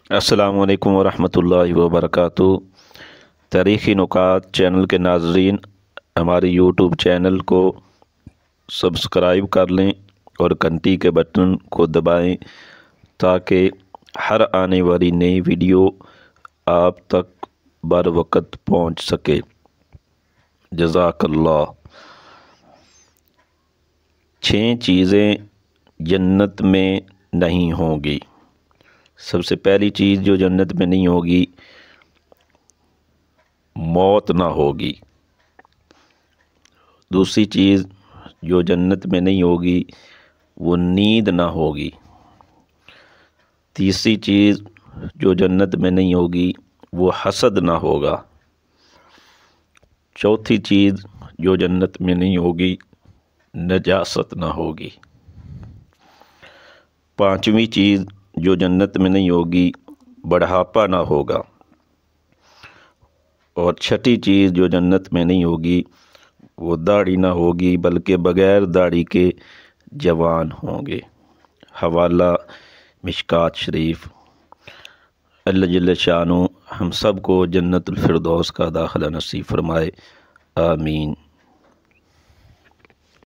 السلام علیکم ورحمۃ اللہ وبرکاتہ۔ تاریخی نکات چینل کے ناظرین، ہماری یوٹیوب چینل کو سبسکرائب کر لیں اور گھنٹی کے بٹن کو دبائیں تاکہ ہر آنے والی نئی ویڈیو آپ تک بر وقت پہنچ سکے۔ جزاک اللہ۔ 6 چیزیں جنت میں نہیں ہوں گی۔ سب سے پہلی چیز جو جنت میں نہیں ہوگی، موت نہ ہوگی۔ دوسری چیز جو جنت میں نہیں ہوگی وہ نیند نہ ہوگی۔ تیسری چیز جو جنت میں نہیں ہوگی وہ حسد نہ ہوگا۔ چوتھی چیز جو جنت میں نہیں ہوگی نجاست نہ ہوگی۔ پانچویں چیز جو جنت میں نہیں ہوگی بڑھاپا نہ ہوگا۔ اور چھٹی چیز جو جنت میں نہیں ہوگی وہ داڑھی نہ ہوگی بلکہ بغیر داڑھی کے جوان ہوں گے۔ حوالہ مشکات شریف۔ اللہ جل شانہ ہم سب کو جنت الفردوس کا داخلہ نصیب فرمائے، آمین۔